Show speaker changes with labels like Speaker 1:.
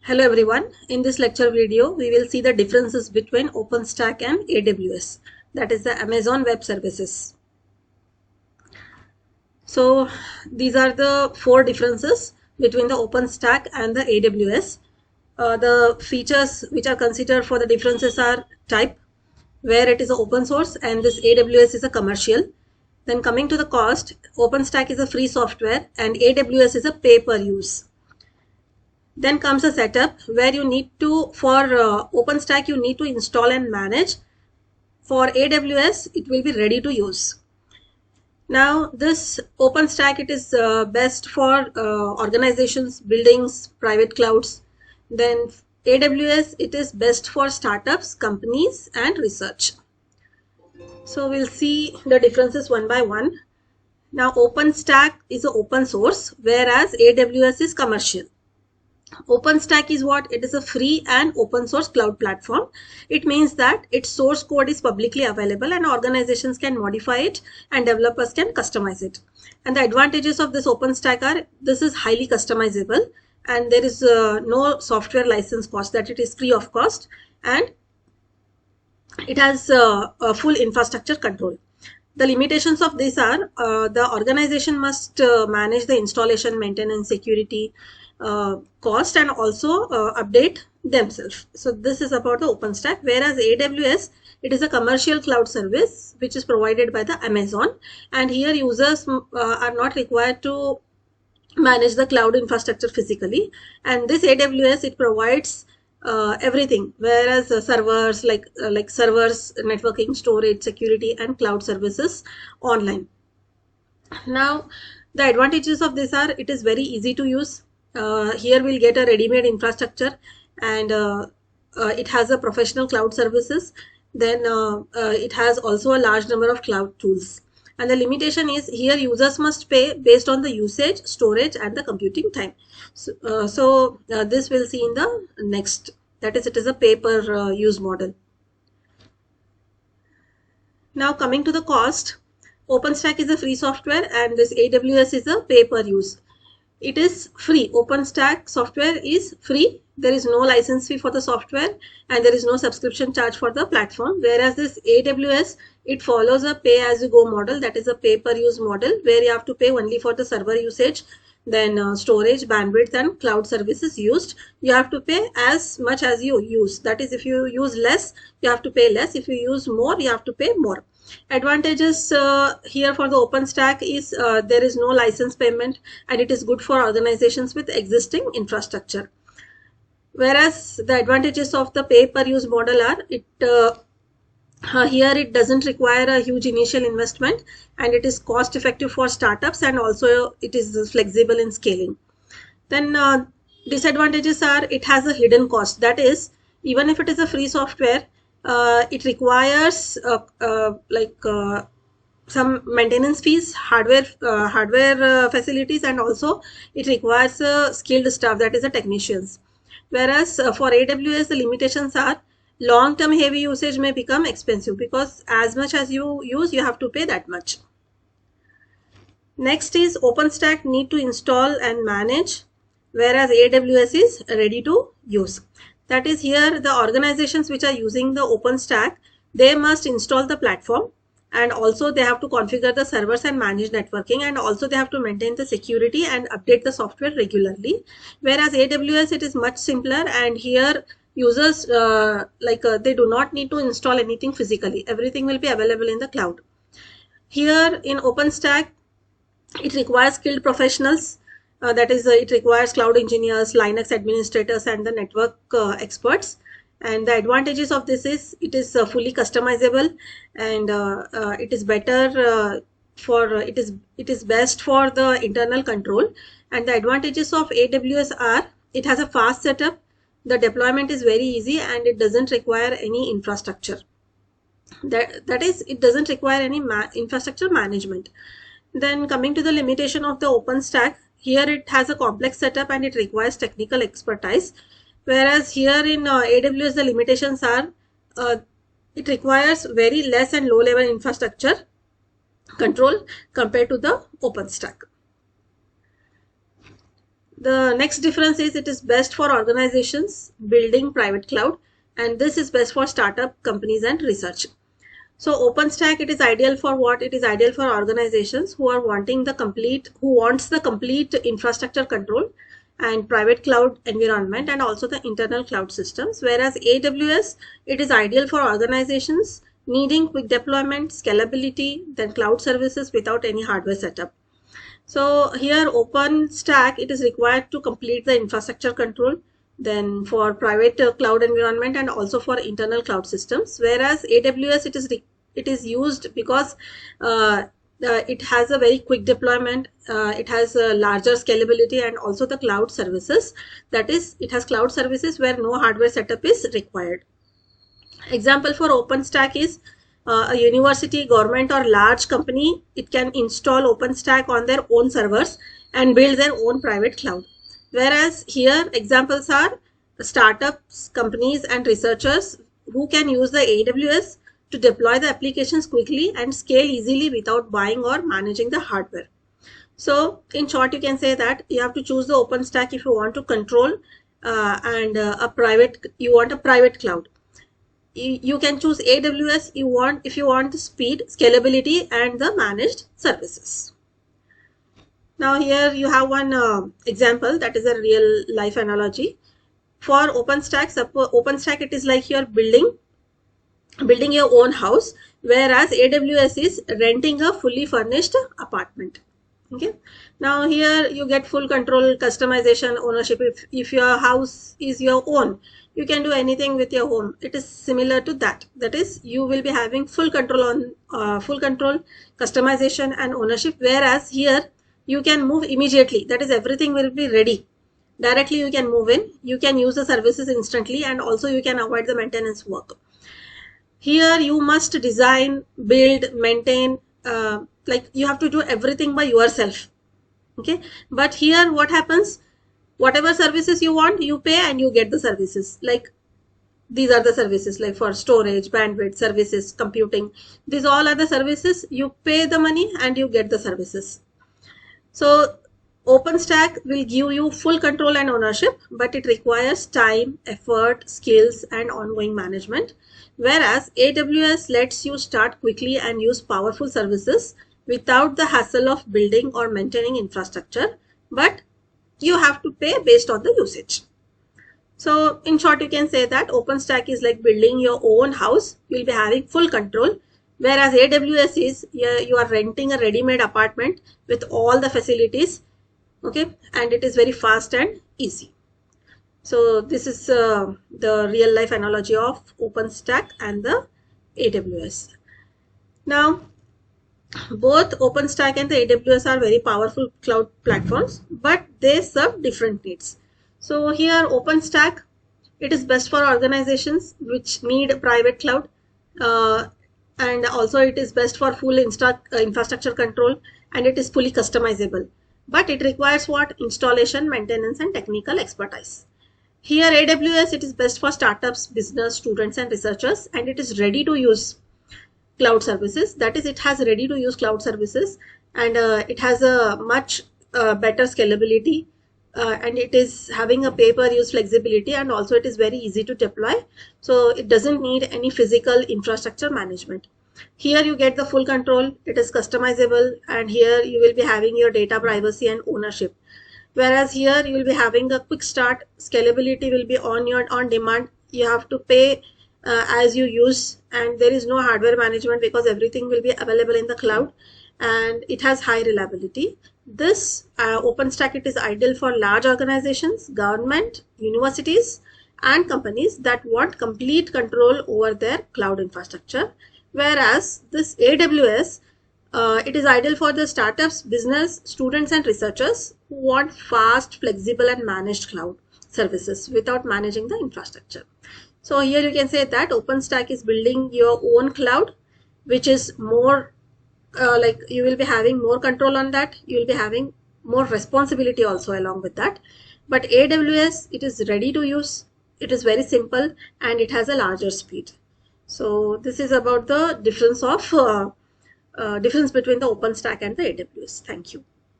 Speaker 1: Hello everyone. In this lecture video, we will see the differences between OpenStack and AWS, that is the Amazon Web Services. So these are the four differences between the OpenStack and the AWS. The features which are considered for the differences are type, where it is a open source and this AWS is a commercial. Then coming to the cost, OpenStack is a free software and AWS is a pay per use. Then comes a setup where you need to, for OpenStack, you need to install and manage. For AWS, it will be ready to use. Now, this OpenStack, it is best for organizations, buildings, private clouds. Then AWS, it is best for startups, companies, and research. So we'll see the differences one by one. Now, OpenStack is an open source, whereas AWS is commercial. OpenStack is what? It is a free and open source cloud platform. It means that its source code is publicly available and organizations can modify it and developers can customize it. And the advantages of this OpenStack are this is highly customizable and there is no software license cost, that it is free of cost, and it has a full infrastructure control. The limitations of this are the organization must manage the installation, maintenance, security, cost, and also update themselves. So this is about the OpenStack, whereas AWS, it is a commercial cloud service which is provided by the Amazon, and here users are not required to manage the cloud infrastructure physically, and this AWS, it provides everything, whereas servers like servers, networking, storage, security, and cloud services online. Now the advantages of this are it is very easy to use. Here we'll get a ready-made infrastructure, and it has a professional cloud services. Then it has also a large number of cloud tools. And the limitation is here users must pay based on the usage, storage, and the computing time. So this we'll see in the next. That is, it is a pay per use model. Now coming to the cost, OpenStack is a free software and this AWS is a pay per use. It is free. OpenStack software is free. There is no license fee for the software and there is no subscription charge for the platform. Whereas this AWS, it follows a pay as you go model, that is a pay per use model, where you have to pay only for the server usage, then storage, bandwidth, and cloud services used. You have to pay as much as you use. That is, if you use less, you have to pay less. If you use more, you have to pay more. Advantages here for the OpenStack is there is no license payment and it is good for organizations with existing infrastructure. Whereas the advantages of the pay per use model are here it doesn't require a huge initial investment and it is cost effective for startups, and also it is flexible in scaling. Then disadvantages are it has a hidden cost. That is, even if it is a free software, it requires some maintenance fees, hardware facilities, and also it requires skilled staff, that is the technicians. Whereas for AWS, the limitations are long-term heavy usage may become expensive because as much as you use, you have to pay that much. Next is OpenStack need to install and manage, whereas AWS is ready to use. That is, here the organizations which are using the OpenStack, they must install the platform and also they have to configure the servers and manage networking, and also they have to maintain the security and update the software regularly. Whereas AWS, it is much simpler, and here users they do not need to install anything physically. Everything will be available in the cloud. Here in OpenStack, it requires skilled professionals. That is, it requires cloud engineers, Linux administrators, and the network experts. And the advantages of this is it is fully customizable, and it is better it is best for the internal control. And the advantages of AWS are it has a fast setup, the deployment is very easy, and it doesn't require any infrastructure. That is, it doesn't require any infrastructure management. Then coming to the limitation of the OpenStack, here it has a complex setup and it requires technical expertise. Whereas here in AWS, the limitations are it requires very less and low level infrastructure control compared to the OpenStack. The next difference is it is best for organizations building private cloud, and this is best for startup companies and research. So OpenStack, it is ideal for what? It is ideal for organizations who wants the complete infrastructure control and private cloud environment and also the internal cloud systems. Whereas AWS, it is ideal for organizations needing quick deployment, scalability, then cloud services without any hardware setup. So here OpenStack, it is required to complete the infrastructure control, then for private cloud environment and also for internal cloud systems. Whereas AWS, it is used because it has a very quick deployment, it has a larger scalability and also the cloud services. That is, it has cloud services where no hardware setup is required. Example for OpenStack is a university, government or large company, it can install OpenStack on their own servers and build their own private cloud. Whereas here examples are startups, companies and researchers who can use the AWS to deploy the applications quickly and scale easily without buying or managing the hardware. So in short, you can say that you have to choose the OpenStack if you want to control you want a private cloud. You can choose AWS if you want the speed, scalability and the managed services. Now here you have one example that is a real life analogy. For OpenStack, OpenStack, it is like you're building your own house, whereas AWS is renting a fully furnished apartment. Okay, now here you get full control, customization, ownership. If your house is your own, you can do anything with your home. It is similar to that. That is, you will be having full control, customization and ownership. Whereas here you can move immediately. That is, everything will be ready. Directly you can move in. You can use the services instantly, and also you can avoid the maintenance work. Here you must design, build, maintain. Like you have to do everything by yourself. Okay, but here what happens? Whatever services you want, you pay and you get the services. Like these are the services, like for storage, bandwidth, services, computing. These all are the services. You pay the money and you get the services. So OpenStack will give you full control and ownership, but it requires time, effort, skills, and ongoing management. Whereas AWS lets you start quickly and use powerful services without the hassle of building or maintaining infrastructure, but you have to pay based on the usage. So in short, you can say that OpenStack is like building your own house. You will be having full control, whereas AWS is you are renting a ready-made apartment with all the facilities. Okay, and it is very fast and easy. So this is the real life analogy of OpenStack and the AWS. Now, both OpenStack and the AWS are very powerful cloud platforms, but they serve different needs. So here OpenStack, it is best for organizations which need a private cloud, and also it is best for full infrastructure control, and it is fully customizable. But it requires what? Installation, maintenance and technical expertise. Here AWS, it is best for startups, business, students and researchers, and it is ready to use cloud services. That is, it has ready to use cloud services, and it has a much better scalability, and it is having a pay-per-use flexibility, and also it is very easy to deploy. So it doesn't need any physical infrastructure management. Here you get the full control, it is customizable, and here you will be having your data privacy and ownership. Whereas here you will be having a quick start, scalability will be on demand. You have to pay as you use, and there is no hardware management because everything will be available in the cloud, and it has high reliability. This OpenStack, it is ideal for large organizations, government, universities and companies that want complete control over their cloud infrastructure. Whereas this AWS, it is ideal for the startups, business, students and researchers who want fast, flexible and managed cloud services without managing the infrastructure. So here you can say that OpenStack is building your own cloud, which is more like you will be having more control on that. You will be having more responsibility also along with that. But AWS, it is ready to use. It is very simple and it has a larger speed. So this is about the difference between the OpenStack and the AWS. Thank you.